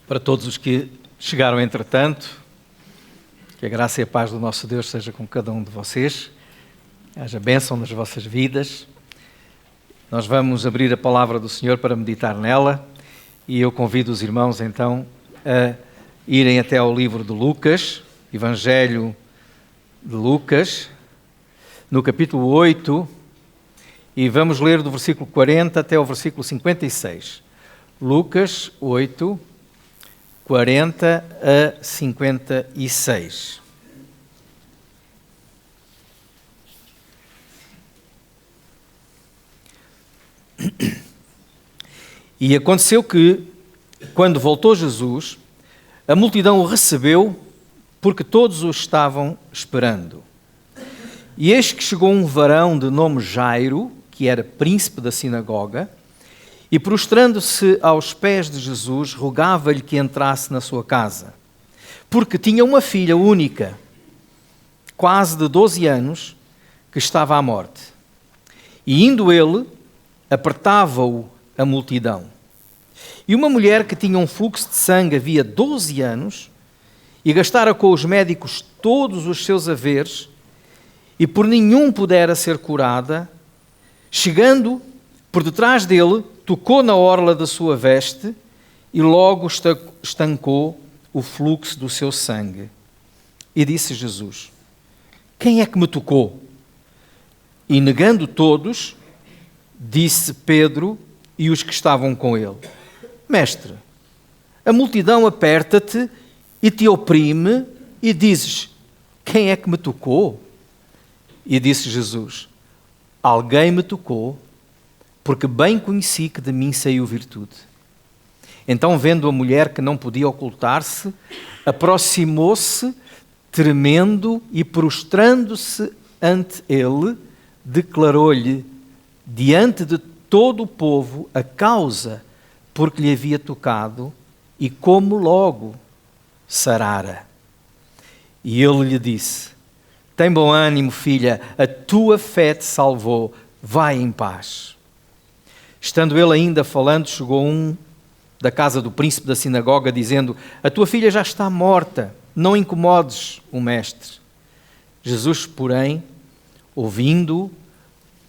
Para todos os que chegaram entretanto, que a graça e a paz do nosso Deus seja com cada um de vocês, haja bênção nas vossas vidas. Nós vamos abrir a palavra do Senhor para meditar nela e eu convido os irmãos então a irem até ao livro de Lucas, Evangelho de Lucas, no capítulo 8, e vamos ler do versículo 40 até o versículo 56. Lucas 8, 40 a 56. E aconteceu que, quando voltou Jesus, a multidão o recebeu, porque todos o estavam esperando. E eis que chegou um varão de nome Jairo, que era príncipe da sinagoga, e prostrando-se aos pés de Jesus, rogava-lhe que entrasse na sua casa, porque tinha uma filha única, quase de 12 anos, que estava à morte. E indo ele, apertava-o a multidão. E uma mulher que tinha um fluxo de sangue havia 12 anos, e gastara com os médicos todos os seus haveres, e por nenhum pudera ser curada, chegando por detrás dele, tocou na orla da sua veste e logo estancou o fluxo do seu sangue. E disse Jesus: quem é que me tocou? E negando todos, disse Pedro e os que estavam com ele: Mestre, a multidão aperta-te e te oprime e dizes: quem é que me tocou? E disse Jesus: alguém me tocou, porque bem conheci que de mim saiu virtude. Então, vendo a mulher que não podia ocultar-se, aproximou-se, tremendo e prostrando-se ante ele, declarou-lhe, diante de todo o povo, a causa por que lhe havia tocado e como logo sarara. E ele lhe disse: tem bom ânimo, filha, a tua fé te salvou, vai em paz. Estando ele ainda falando, chegou um da casa do príncipe da sinagoga, dizendo: a tua filha já está morta, não incomodes o mestre. Jesus, porém, ouvindo-o,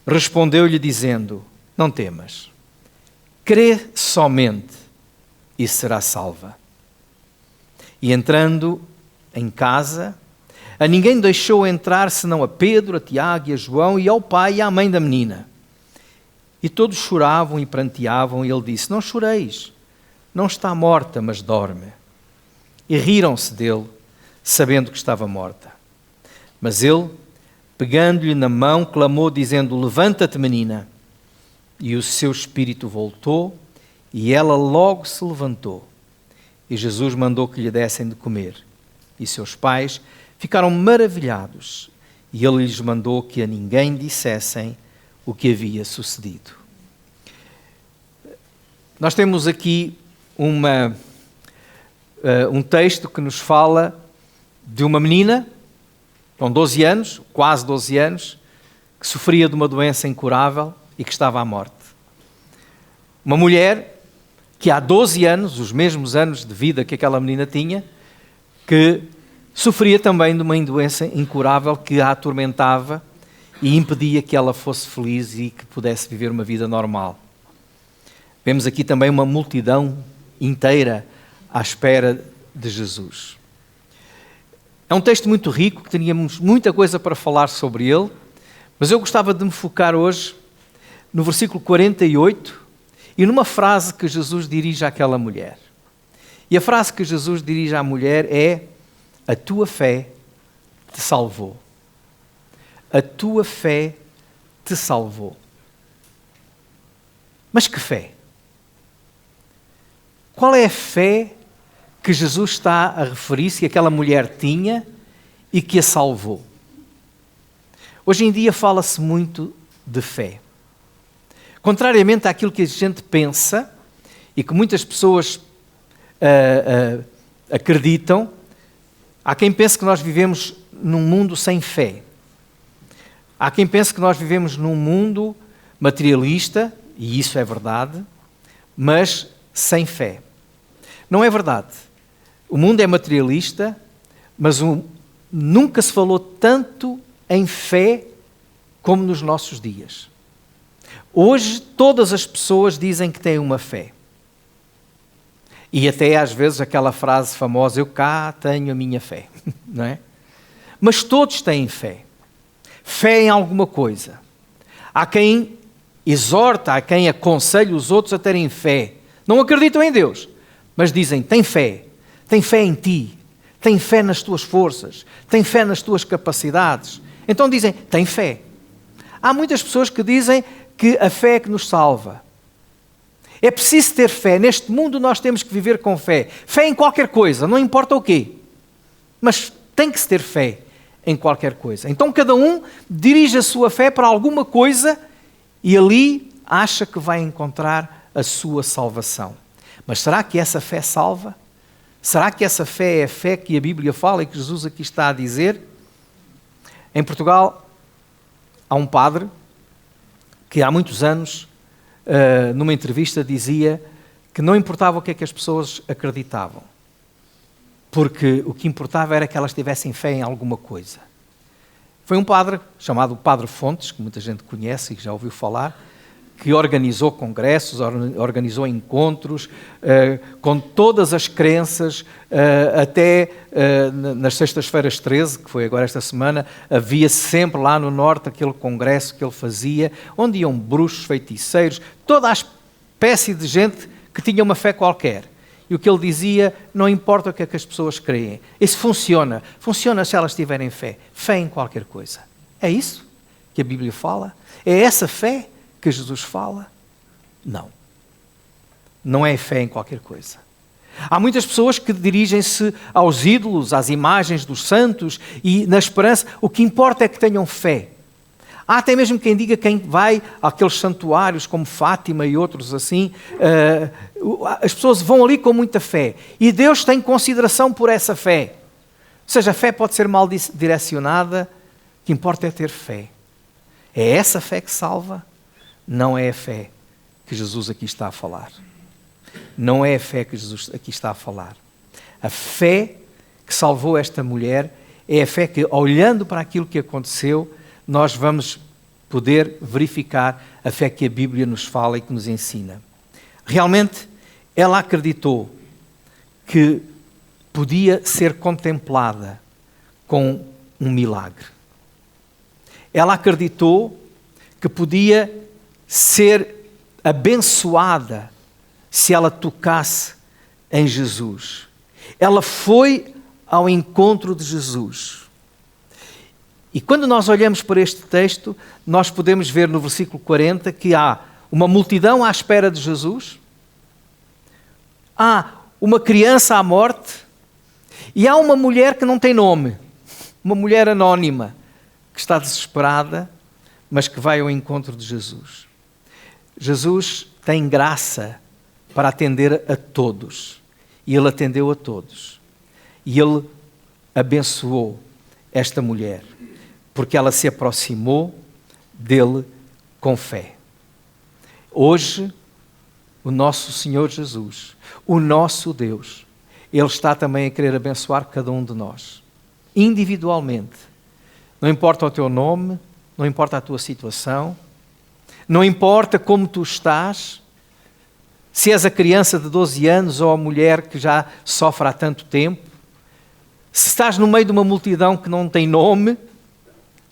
respondeu-lhe dizendo: não temas, crê somente e será salva. E entrando em casa, a ninguém deixou entrar senão a Pedro, a Tiago e a João e ao pai e à mãe da menina. E todos choravam e pranteavam, e ele disse: não choreis, não está morta, mas dorme. E riram-se dele, sabendo que estava morta. Mas ele, pegando-lhe na mão, clamou, dizendo: levanta-te, menina. E o seu espírito voltou, e ela logo se levantou. E Jesus mandou que lhe dessem de comer. E seus pais ficaram maravilhados, e ele lhes mandou que a ninguém dissessem o que havia sucedido. Nós temos aqui um texto que nos fala de uma menina com 12 anos, quase 12 anos, que sofria de uma doença incurável e que estava à morte. Uma mulher que há 12 anos, os mesmos anos de vida que aquela menina tinha, que sofria também de uma doença incurável que a atormentava e impedia que ela fosse feliz e que pudesse viver uma vida normal. Vemos aqui também uma multidão inteira à espera de Jesus. É um texto muito rico, que teríamos muita coisa para falar sobre ele, mas eu gostava de me focar hoje no versículo 48 e numa frase que Jesus dirige àquela mulher. E a frase que Jesus dirige à mulher é: a tua fé te salvou. A tua fé te salvou. Mas que fé? Qual é a fé que Jesus está a referir-se que aquela mulher tinha e que a salvou? Hoje em dia fala-se muito de fé. Contrariamente àquilo que a gente pensa e que muitas pessoas acreditam, há quem pense que nós vivemos num mundo sem fé. Há quem pense que nós vivemos num mundo materialista, e isso é verdade, mas sem fé. Não é verdade. O mundo é materialista, mas nunca se falou tanto em fé como nos nossos dias. Hoje, todas as pessoas dizem que têm uma fé. E até às vezes aquela frase famosa, eu cá tenho a minha fé, não é? Mas todos têm fé. Fé em alguma coisa. Há quem exorta, há quem aconselha os outros a terem fé. Não acreditam em Deus, mas dizem, tem fé em ti, tem fé nas tuas forças, tem fé nas tuas capacidades. Então dizem, tem fé. Há muitas pessoas que dizem que a fé é que nos salva. É preciso ter fé. Neste mundo nós temos que viver com fé. Fé em qualquer coisa, não importa o quê. Mas tem que se ter fé em qualquer coisa. Então cada um dirige a sua fé para alguma coisa e ali acha que vai encontrar a sua salvação. Mas será que essa fé salva? Será que essa fé é a fé que a Bíblia fala e que Jesus aqui está a dizer? Em Portugal há um padre que há muitos anos, numa entrevista, dizia que não importava o que é que as pessoas acreditavam, porque o que importava era que elas tivessem fé em alguma coisa. Foi um padre chamado Padre Fontes, que muita gente conhece e já ouviu falar, que organizou congressos, organizou encontros com todas as crenças, até nas sextas-feiras 13, que foi agora esta semana, havia sempre lá no norte aquele congresso que ele fazia, onde iam bruxos, feiticeiros, toda a espécie de gente que tinha uma fé qualquer. E o que ele dizia, não importa o que é que as pessoas creem, isso funciona se elas tiverem fé em qualquer coisa. É isso que a Bíblia fala? É essa fé que Jesus fala? Não. Não é fé em qualquer coisa. Há muitas pessoas que dirigem-se aos ídolos, às imagens dos santos e na esperança, o que importa é que tenham fé. Há até mesmo quem diga, quem vai àqueles santuários como Fátima e outros assim, as pessoas vão ali com muita fé e Deus tem consideração por essa fé. Ou seja, a fé pode ser mal direcionada, o que importa é ter fé. É essa fé que salva? Não é a fé que Jesus aqui está a falar. Não é a fé que Jesus aqui está a falar. A fé que salvou esta mulher é a fé que, olhando para aquilo que aconteceu, nós vamos poder verificar a fé que a Bíblia nos fala e que nos ensina. Realmente, ela acreditou que podia ser contemplada com um milagre. Ela acreditou que podia ser abençoada se ela tocasse em Jesus. Ela foi ao encontro de Jesus. E quando nós olhamos para este texto, nós podemos ver no versículo 40 que há uma multidão à espera de Jesus, há uma criança à morte e há uma mulher que não tem nome, uma mulher anónima, que está desesperada, mas que vai ao encontro de Jesus. Jesus tem graça para atender a todos. E Ele atendeu a todos. E Ele abençoou esta mulher, porque ela se aproximou dele com fé. Hoje, o nosso Senhor Jesus, o nosso Deus, Ele está também a querer abençoar cada um de nós, individualmente. Não importa o teu nome, não importa a tua situação, não importa como tu estás, se és a criança de 12 anos ou a mulher que já sofre há tanto tempo, se estás no meio de uma multidão que não tem nome,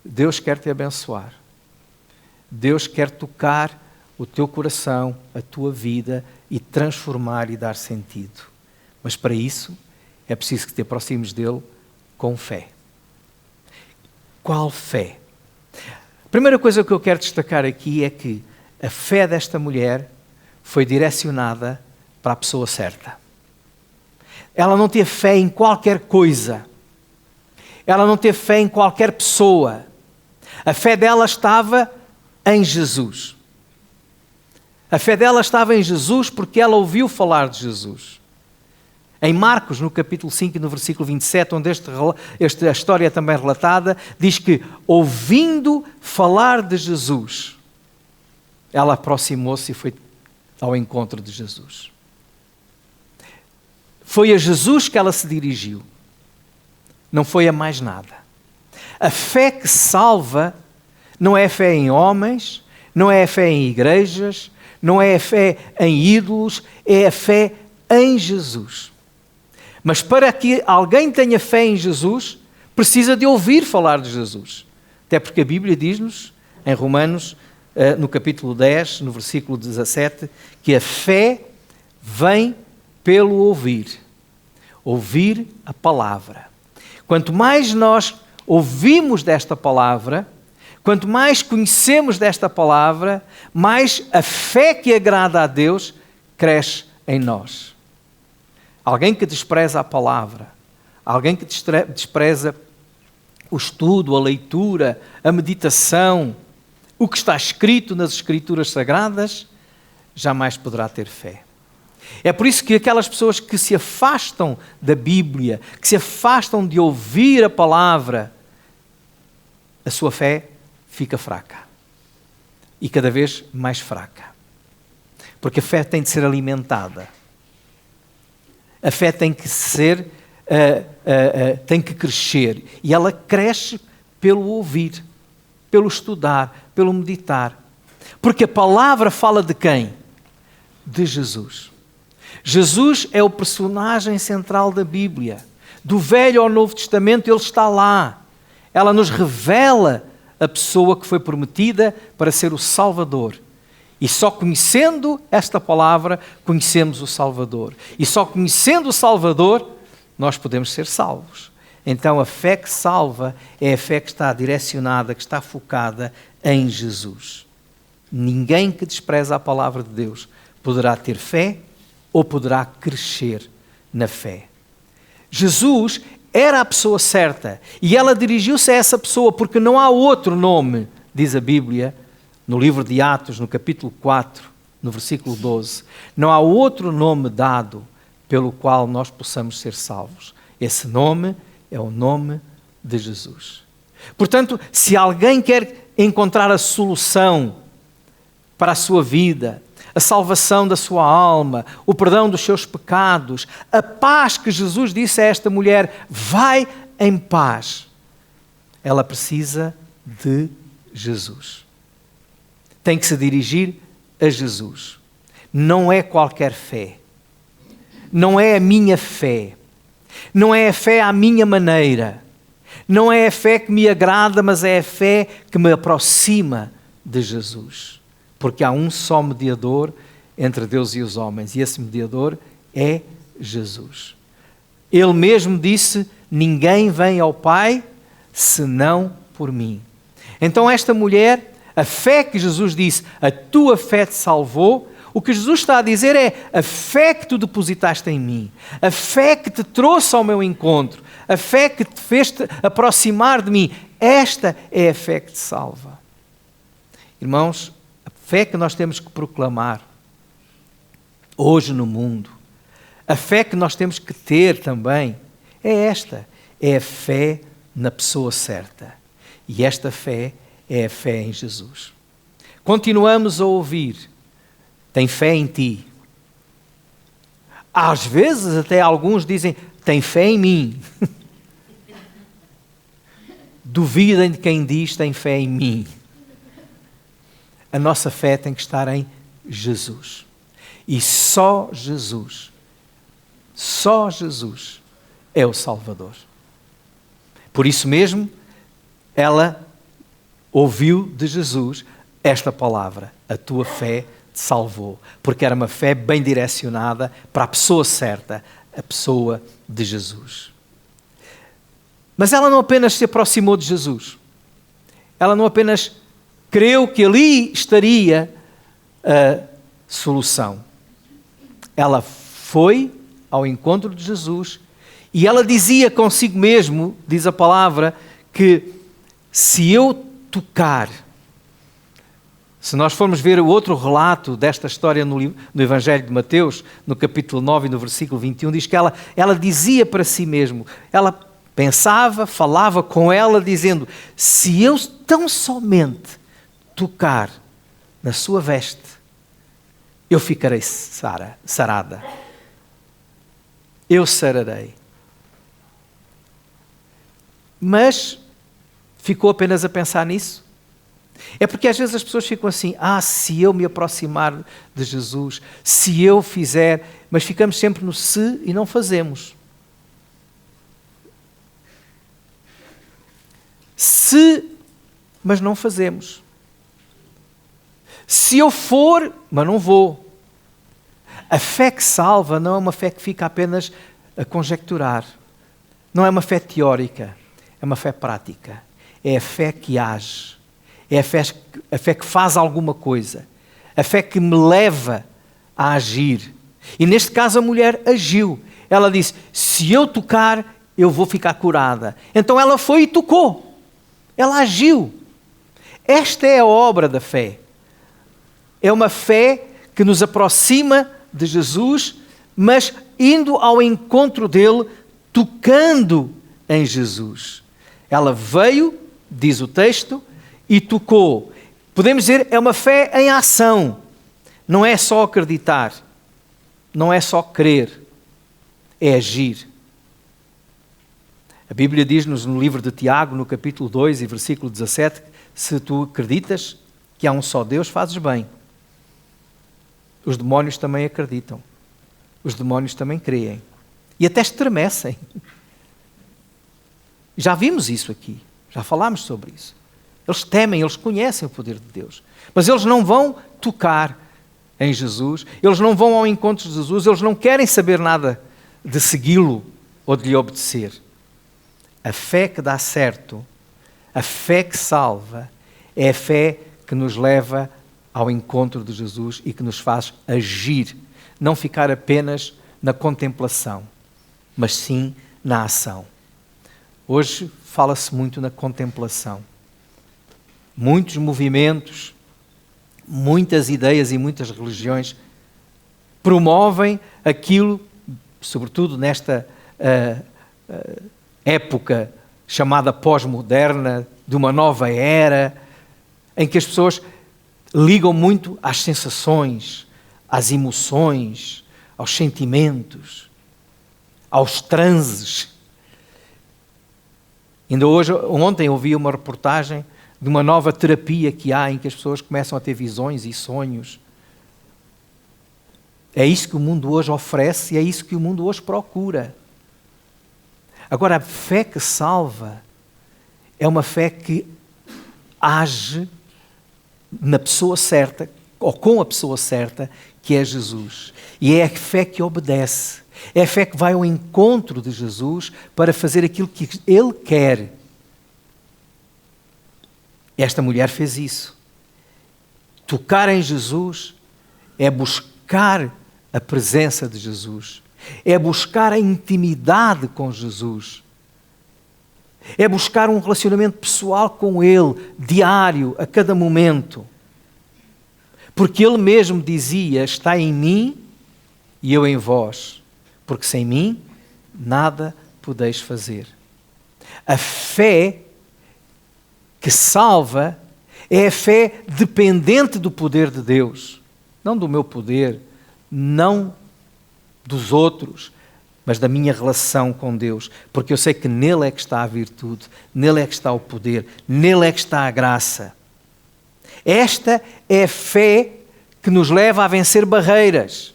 Deus quer te abençoar. Deus quer tocar o teu coração, a tua vida e transformar e dar sentido. Mas para isso é preciso que te aproximes dele com fé. Qual fé? A primeira coisa que eu quero destacar aqui é que a fé desta mulher foi direcionada para a pessoa certa. Ela não teve fé em qualquer coisa. Ela não teve fé em qualquer pessoa. A fé dela estava em Jesus. A fé dela estava em Jesus porque ela ouviu falar de Jesus. Em Marcos, no capítulo 5 e no versículo 27, onde esta história é também relatada, diz que, ouvindo falar de Jesus, ela aproximou-se e foi ao encontro de Jesus. Foi a Jesus que ela se dirigiu. Não foi a mais nada. A fé que salva não é a fé em homens, não é a fé em igrejas, não é a fé em ídolos, é a fé em Jesus. Mas para que alguém tenha fé em Jesus, precisa de ouvir falar de Jesus. Até porque a Bíblia diz-nos, em Romanos, no capítulo 10, no versículo 17, que a fé vem pelo ouvir. Ouvir a palavra. Quanto mais nós ouvimos desta palavra, quanto mais conhecemos desta palavra, mais a fé que agrada a Deus cresce em nós. Alguém que despreza a palavra, alguém que despreza o estudo, a leitura, a meditação, o que está escrito nas Escrituras Sagradas, jamais poderá ter fé. É por isso que aquelas pessoas que se afastam da Bíblia, que se afastam de ouvir a palavra, a sua fé fica fraca. E cada vez mais fraca. Porque a fé tem de ser alimentada. A fé tem que ser, tem que crescer. E ela cresce pelo ouvir, pelo estudar, pelo meditar. Porque a palavra fala de quem? De Jesus. Jesus é o personagem central da Bíblia. Do Velho ao Novo Testamento, ele está lá. Ela nos revela a pessoa que foi prometida para ser o Salvador. E só conhecendo esta palavra, conhecemos o Salvador. E só conhecendo o Salvador, nós podemos ser salvos. Então a fé que salva é a fé que está direcionada, que está focada em Jesus. Ninguém que despreza a palavra de Deus poderá ter fé ou poderá crescer na fé. Jesus era a pessoa certa e ela dirigiu-se a essa pessoa porque não há outro nome, diz a Bíblia, no livro de Atos, no capítulo 4, no versículo 12. Não há outro nome dado pelo qual nós possamos ser salvos. Esse nome é o nome de Jesus. Portanto, se alguém quer encontrar a solução para a sua vida, a salvação da sua alma, o perdão dos seus pecados, a paz que Jesus disse a esta mulher, vai em paz. Ela precisa de Jesus. Tem que se dirigir a Jesus. Não é qualquer fé. Não é a minha fé. Não é a fé à minha maneira. Não é a fé que me agrada, mas é a fé que me aproxima de Jesus. Porque há um só mediador entre Deus e os homens, e esse mediador é Jesus. Ele mesmo disse, ninguém vem ao Pai senão por mim. Então esta mulher, a fé que Jesus disse, a tua fé te salvou, o que Jesus está a dizer é a fé que tu depositaste em mim, a fé que te trouxe ao meu encontro, a fé que te fez aproximar de mim, esta é a fé que te salva. Irmãos, a fé que nós temos que proclamar hoje no mundo, a fé que nós temos que ter também, é esta, é a fé na pessoa certa. E esta fé é a fé em Jesus. Continuamos a ouvir, tem fé em ti. Às vezes até alguns dizem, tem fé em mim. Duvidem de quem diz, tem fé em mim. A nossa fé tem que estar em Jesus. E só Jesus é o Salvador. Por isso mesmo, ela ouviu de Jesus esta palavra, a tua fé te salvou, porque era uma fé bem direcionada para a pessoa certa, a pessoa de Jesus. Mas ela não apenas se aproximou de Jesus, ela não apenas creu que ali estaria a solução. Ela foi ao encontro de Jesus e ela dizia consigo mesmo, diz a palavra, que se eu tocar, se nós formos ver o outro relato desta história no Evangelho de Mateus, no capítulo 9 e no versículo 21, diz que ela dizia para si mesmo, ela pensava, falava com ela dizendo, se eu tão somente tocar na sua veste, eu ficarei sarada. eu sararei. Mas ficou apenas a pensar nisso? É porque às vezes as pessoas ficam assim, se eu me aproximar de Jesus, se eu fizer, mas ficamos sempre no se e não fazemos. Se, mas não fazemos. Se eu for, mas não vou. A fé que salva não é uma fé que fica apenas a conjecturar. Não é uma fé teórica, é uma fé prática. É a fé que age. É a fé que faz alguma coisa. A fé que me leva a agir. E neste caso a mulher agiu. Ela disse, se eu tocar, eu vou ficar curada. Então ela foi e tocou. Ela agiu. Esta é a obra da fé. É uma fé que nos aproxima de Jesus, mas indo ao encontro dele, tocando em Jesus. Ela veio, diz o texto, e tocou. Podemos dizer, é uma fé em ação. Não é só acreditar. Não é só crer. É agir. A Bíblia diz-nos no livro de Tiago, no capítulo 2 e versículo 17, se tu acreditas que há um só Deus, fazes bem. Os demónios também acreditam. Os demónios também creem. E até estremecem. Já vimos isso aqui. Já falámos sobre isso. Eles temem, eles conhecem o poder de Deus. Mas eles não vão tocar em Jesus. Eles não vão ao encontro de Jesus. Eles não querem saber nada de segui-lo ou de lhe obedecer. A fé que dá certo, a fé que salva, é a fé que nos leva ao encontro de Jesus e que nos faz agir. Não ficar apenas na contemplação, mas sim na ação. Hoje fala-se muito na contemplação. Muitos movimentos, muitas ideias e muitas religiões promovem aquilo, sobretudo nesta época chamada pós-moderna, de uma nova era, em que as pessoas ligam muito às sensações, às emoções, aos sentimentos, aos transes. Ainda ontem ouvi uma reportagem de uma nova terapia que há em que as pessoas começam a ter visões e sonhos. É isso que o mundo hoje oferece e é isso que o mundo hoje procura. Agora, a fé que salva é uma fé que age na pessoa certa, ou com a pessoa certa, que é Jesus. E é a fé que obedece. É a fé que vai ao encontro de Jesus para fazer aquilo que Ele quer. Esta mulher fez isso. Tocar em Jesus é buscar a presença de Jesus. É buscar a intimidade com Jesus. É buscar um relacionamento pessoal com Ele, diário, a cada momento. Porque Ele mesmo dizia, está em mim e eu em vós. Porque sem mim nada podeis fazer. A fé que salva é a fé dependente do poder de Deus. Não do meu poder, não dos outros, mas da minha relação com Deus. Porque eu sei que nele é que está a virtude, nele é que está o poder, nele é que está a graça. Esta é a fé que nos leva a vencer barreiras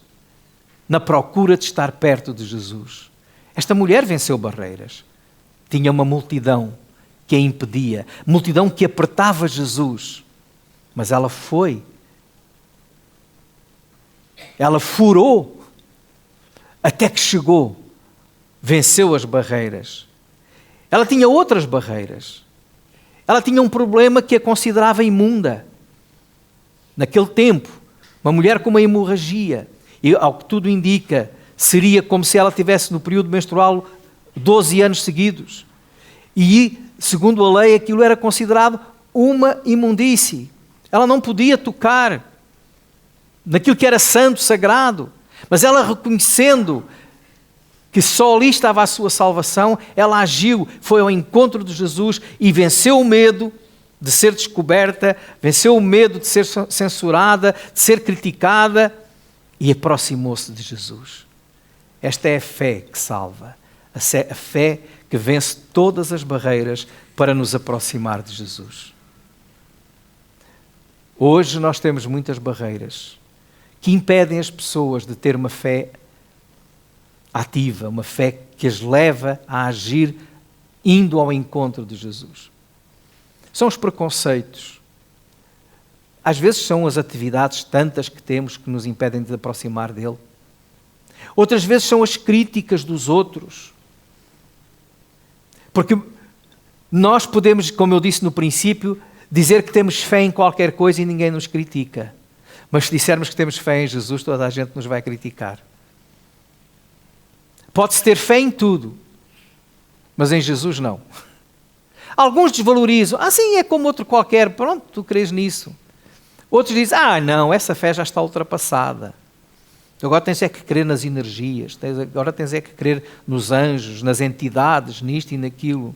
na procura de estar perto de Jesus. Esta mulher venceu barreiras. Tinha uma multidão que a impedia, multidão que apertava Jesus. Mas ela foi. Ela furou até que chegou. Venceu as barreiras. Ela tinha outras barreiras. Ela tinha um problema que a considerava imunda. Naquele tempo, uma mulher com uma hemorragia, e ao que tudo indica, seria como se ela tivesse no período menstrual 12 anos seguidos. E, segundo a lei, aquilo era considerado uma imundície. Ela não podia tocar naquilo que era santo, sagrado. Mas ela, reconhecendo que só ali estava a sua salvação, ela agiu, foi ao encontro de Jesus e venceu o medo de ser descoberta, venceu o medo de ser censurada, de ser criticada e aproximou-se de Jesus. Esta é a fé que salva. A fé que vence todas as barreiras para nos aproximar de Jesus. Hoje nós temos muitas barreiras que impedem as pessoas de ter uma fé ativa, uma fé que as leva a agir indo ao encontro de Jesus. São os preconceitos. Às vezes são as atividades tantas que temos que nos impedem de aproximar dele. Outras vezes são as críticas dos outros. Porque nós podemos, como eu disse no princípio, dizer que temos fé em qualquer coisa e ninguém nos critica. Mas se dissermos que temos fé em Jesus, toda a gente nos vai criticar. Pode-se ter fé em tudo, mas em Jesus não. Alguns desvalorizam. Sim, é como outro qualquer. Pronto, tu crês nisso. Outros dizem, não, essa fé já está ultrapassada. Agora tens é que crer nas energias, agora tens é que crer nos anjos, nas entidades, nisto e naquilo.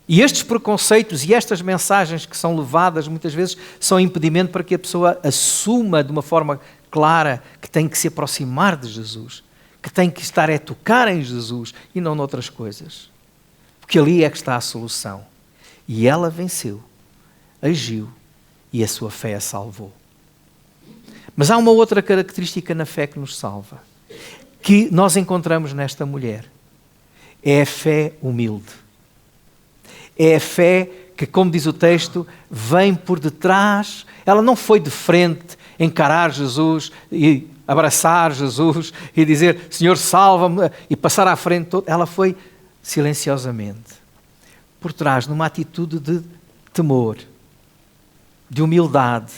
E estes preconceitos e estas mensagens que são levadas muitas vezes são impedimento para que a pessoa assuma de uma forma clara que tem que se aproximar de Jesus, que tem que estar a tocar em Jesus e não noutras coisas. Porque ali é que está a solução. E ela venceu, agiu e a sua fé a salvou. Mas há uma outra característica na fé que nos salva, que nós encontramos nesta mulher. É a fé humilde. É a fé que, como diz o texto, vem por detrás. Ela não foi de frente encarar Jesus e abraçar Jesus e dizer, Senhor, salva-me, e passar à frente. Ela foi silenciosamente, por trás, numa atitude de temor, de humildade.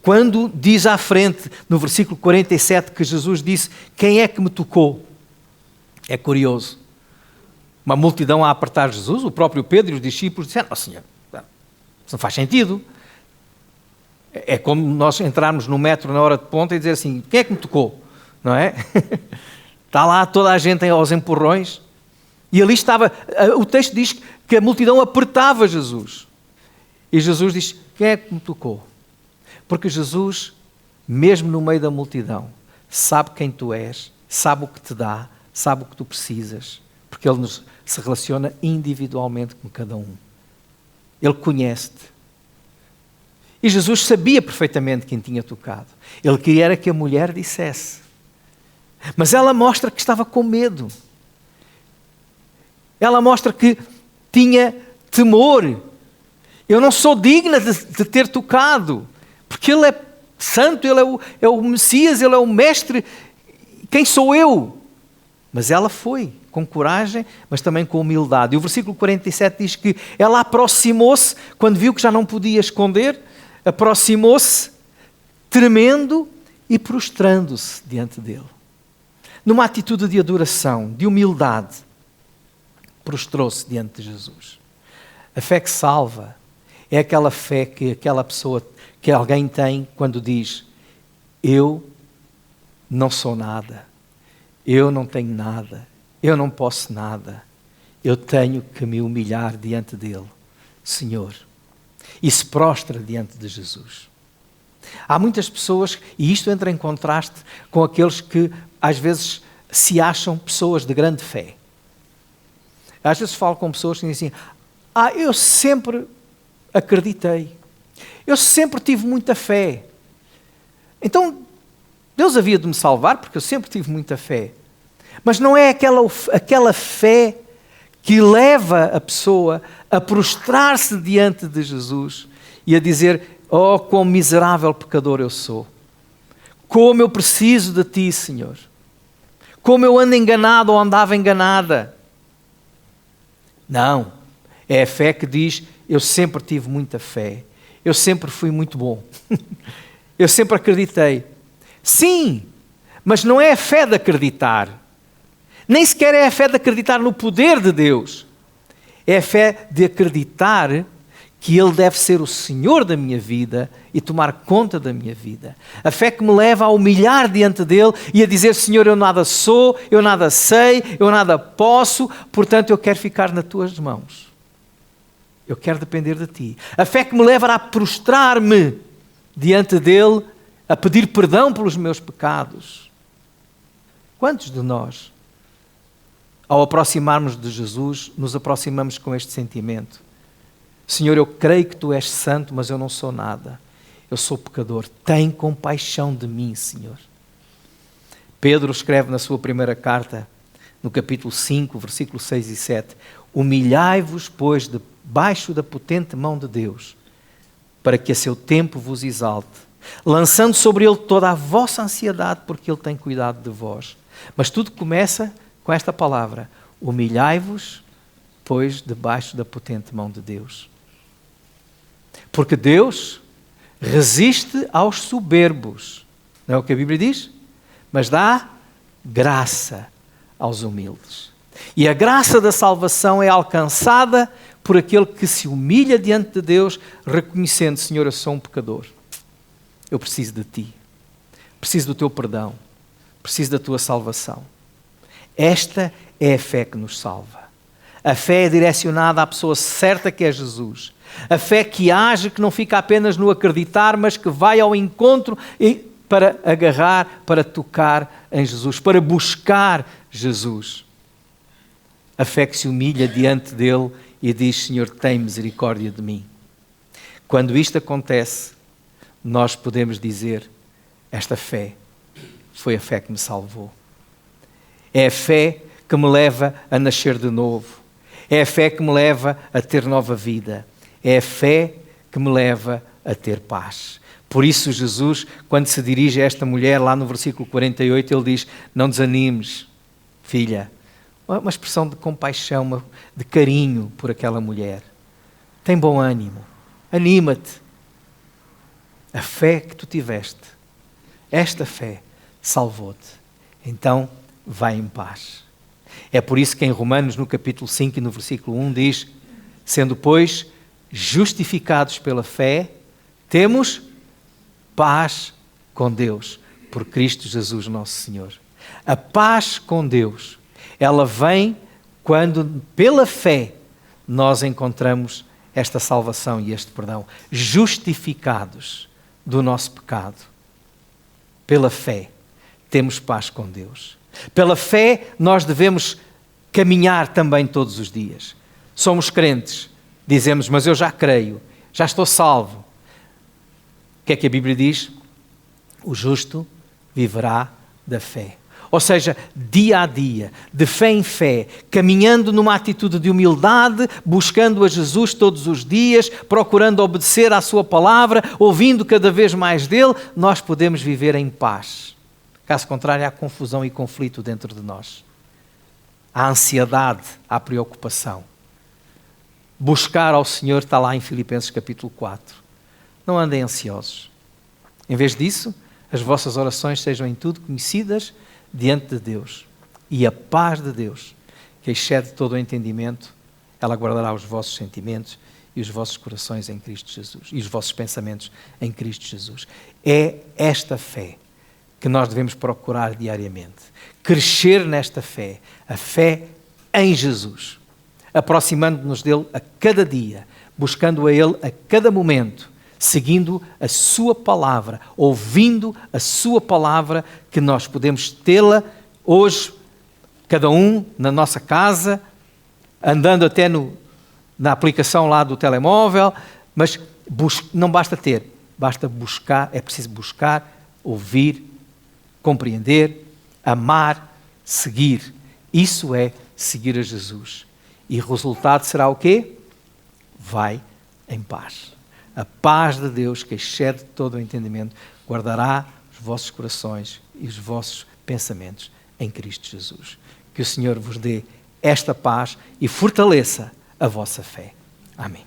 Quando diz à frente, no versículo 47, que Jesus disse, quem é que me tocou? É curioso. Uma multidão a apertar Jesus, o próprio Pedro e os discípulos disseram, Senhor, isso não faz sentido. É como nós entrarmos no metro na hora de ponta e dizer assim, quem é que me tocou? Não é? Está lá toda a gente aos empurrões. E ali estava, o texto diz que a multidão apertava Jesus. E Jesus diz, quem é que me tocou? Porque Jesus, mesmo no meio da multidão, sabe quem tu és, sabe o que te dá, sabe o que tu precisas, porque Ele se relaciona individualmente com cada um. Ele conhece-te. E Jesus sabia perfeitamente quem tinha tocado. Ele queria era que a mulher dissesse. Mas ela mostra que estava com medo. Ela mostra que tinha temor. Eu não sou digna de ter tocado. Porque Ele é santo, Ele é o Messias, Ele é o Mestre. Quem sou eu? Mas ela foi, com coragem, mas também com humildade. E o versículo 47 diz que ela aproximou-se, quando viu que já não podia esconder, aproximou-se, tremendo e prostrando-se diante dele. Numa atitude de adoração, de humildade, prostrou-se diante de Jesus. A fé que salva é aquela fé que aquela pessoa, que alguém tem quando diz, eu não sou nada, eu não tenho nada, eu não posso nada, eu tenho que me humilhar diante dele, Senhor. E se prostra diante de Jesus. Há muitas pessoas, e isto entra em contraste com aqueles que às vezes se acham pessoas de grande fé. Às vezes falo com pessoas que dizem assim, eu sempre acreditei, eu sempre tive muita fé. Então, Deus havia de me salvar porque eu sempre tive muita fé. Mas não é aquela fé que leva a pessoa a prostrar-se diante de Jesus e a dizer, oh, quão miserável pecador eu sou. Como eu preciso de Ti, Senhor. Como eu ando enganado ou andava enganada. Não. É a fé que diz, eu sempre tive muita fé. Eu sempre fui muito bom. Eu sempre acreditei. Sim, mas não é a fé de acreditar. Nem sequer é a fé de acreditar no poder de Deus. É a fé de acreditar que Ele deve ser o Senhor da minha vida e tomar conta da minha vida. A fé que me leva a humilhar diante dEle e a dizer, Senhor, eu nada sou, eu nada sei, eu nada posso, portanto eu quero ficar nas Tuas mãos. Eu quero depender de Ti. A fé que me leva a prostrar-me diante dEle, a pedir perdão pelos meus pecados. Quantos de nós, ao aproximarmos de Jesus, nos aproximamos com este sentimento? Senhor, eu creio que Tu és santo, mas eu não sou nada. Eu sou pecador. Tem compaixão de mim, Senhor. Pedro escreve na sua primeira carta, no capítulo 5, versículos 6 e 7, humilhai-vos, pois, debaixo da potente mão de Deus, para que a seu tempo vos exalte, lançando sobre Ele toda a vossa ansiedade, porque Ele tem cuidado de vós. Mas tudo começa com esta palavra, humilhai-vos, pois, debaixo da potente mão de Deus. Porque Deus resiste aos soberbos, não é o que a Bíblia diz? Mas dá graça aos humildes. E a graça da salvação é alcançada por aquele que se humilha diante de Deus, reconhecendo, Senhor, eu sou um pecador. Eu preciso de Ti. Preciso do Teu perdão. Preciso da Tua salvação. Esta é a fé que nos salva. A fé é direcionada à pessoa certa que é Jesus. A fé que age, que não fica apenas no acreditar, mas que vai ao encontro para agarrar, para tocar em Jesus, para buscar Jesus. A fé que se humilha diante dele e diz, Senhor, tem misericórdia de mim. Quando isto acontece, nós podemos dizer, esta fé foi a fé que me salvou. É a fé que me leva a nascer de novo. É a fé que me leva a ter nova vida. É a fé que me leva a ter paz. Por isso Jesus, quando se dirige a esta mulher, lá no versículo 48, ele diz, não desanimes, filha. Uma expressão de compaixão, de carinho por aquela mulher. Tem bom ânimo, anima-te. A fé que tu tiveste, esta fé salvou-te. Então, vai em paz. É por isso que em Romanos, no capítulo 5 e no versículo 1, diz, sendo, pois, justificados pela fé, temos paz com Deus, por Cristo Jesus nosso Senhor. A paz com Deus, ela vem quando, pela fé, nós encontramos esta salvação e este perdão. Justificados do nosso pecado. Pela fé, temos paz com Deus. Pela fé, nós devemos caminhar também todos os dias. Somos crentes, dizemos, mas eu já creio, já estou salvo. O que é que a Bíblia diz? O justo viverá da fé. Ou seja, dia a dia, de fé em fé, caminhando numa atitude de humildade, buscando a Jesus todos os dias, procurando obedecer à sua palavra, ouvindo cada vez mais dele, nós podemos viver em paz. Caso contrário, há confusão e conflito dentro de nós. Há ansiedade, há preocupação. Buscar ao Senhor está lá em Filipenses capítulo 4. Não andem ansiosos. Em vez disso, as vossas orações sejam em tudo conhecidas diante de Deus. E a paz de Deus, que excede todo o entendimento, ela guardará os vossos sentimentos e os vossos corações em Cristo Jesus. E os vossos pensamentos em Cristo Jesus. É esta fé que nós devemos procurar diariamente. Crescer nesta fé. A fé em Jesus. Aproximando-nos dele a cada dia. Buscando a ele a cada momento. Seguindo a sua palavra, ouvindo a sua palavra, que nós podemos tê-la hoje, cada um na nossa casa, andando até na aplicação lá do telemóvel, mas não basta ter, basta buscar, é preciso buscar, ouvir, compreender, amar, seguir. Isso é seguir a Jesus. E o resultado será o quê? Vai em paz. A paz de Deus, que excede todo o entendimento, guardará os vossos corações e os vossos pensamentos em Cristo Jesus. Que o Senhor vos dê esta paz e fortaleça a vossa fé. Amém.